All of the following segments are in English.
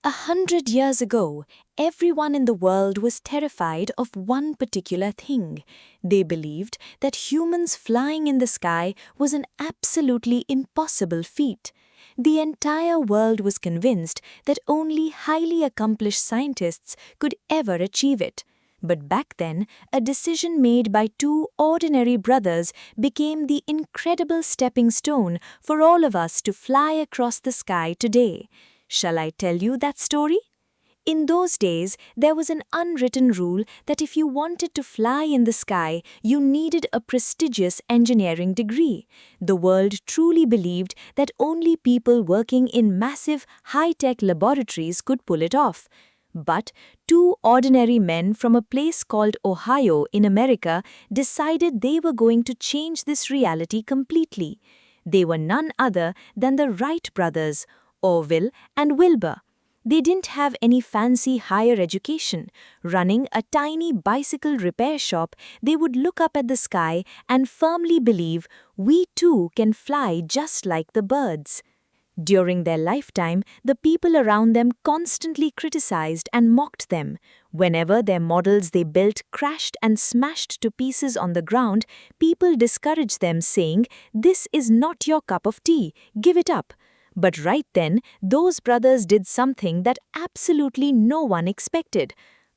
100 years ago, everyone in the world was terrified of one particular thing. They believed that humans flying in the sky was an absolutely impossible feat. The entire world was convinced that only highly accomplished scientists could ever achieve it. But back then, a decision made by two ordinary brothers became the incredible stepping stone for all of us to fly across the sky today. Shall I tell you that story? In those days, there was an unwritten rule that if you wanted to fly in the sky, you needed a prestigious engineering degree. The world truly believed that only people working in massive, high-tech laboratories could pull it off. But two ordinary men from a place called Ohio in America decided they were going to change this reality completely. They were none other than the Wright brothers, Orville and Wilbur. They didn't have any fancy higher education. Running a tiny bicycle repair shop, they would look up at the sky and firmly believe, we too can fly just like the birds. During their lifetime, the people around them constantly criticized and mocked them. Whenever their models they built crashed and smashed to pieces on the ground, people discouraged them, saying, "This is not your cup of tea, give it up." But right then, those brothers did something that absolutely no one expected.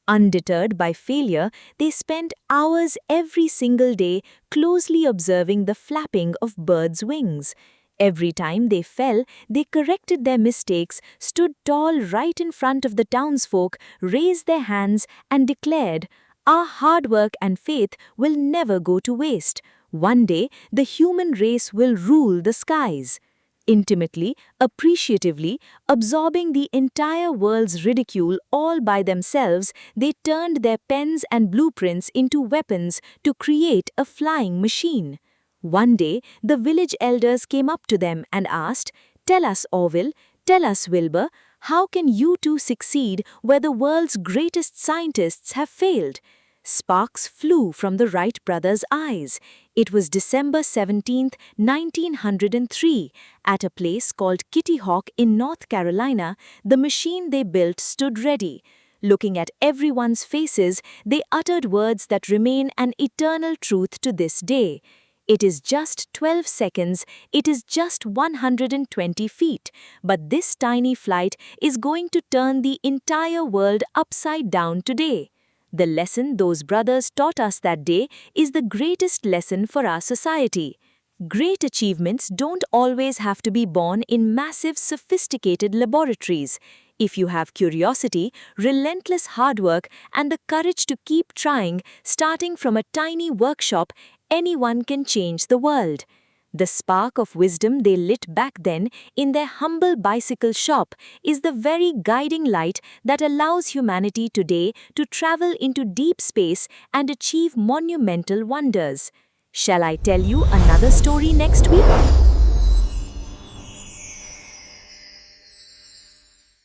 Undeterred by failure, they spent hours every single day closely observing the flapping of birds' wings. Every time they fell, they corrected their mistakes, stood tall right in front of the townsfolk, raised their hands, and declared, "Our hard work and faith will never go to waste. One day, the human race will rule the skies." Intimately, appreciatively, absorbing the entire world's ridicule all by themselves, they turned their pens and blueprints into weapons to create a flying machine. One day, the village elders came up to them and asked, "Tell us, Orville, tell us, Wilbur, how can you two succeed where the world's greatest scientists have failed?" Sparks flew from the Wright brothers' eyes. It was December 17th, 1903. At a place called Kitty Hawk in North Carolina, the machine they built stood ready. Looking at everyone's faces, they uttered words that remain an eternal truth to this day. It is just 12 seconds, it is just 120 feet, but this tiny flight is going to turn the entire world upside down today. The lesson those brothers taught us that day is the greatest lesson for our society. Great achievements don't always have to be born in massive, sophisticated laboratories. If you have curiosity, relentless hard work, and the courage to keep trying, starting from a tiny workshop, anyone can change the world. The spark of wisdom they lit back then in their humble bicycle shop is the very guiding light that allows humanity today to travel into deep space and achieve monumental wonders. Shall I tell you another story next week?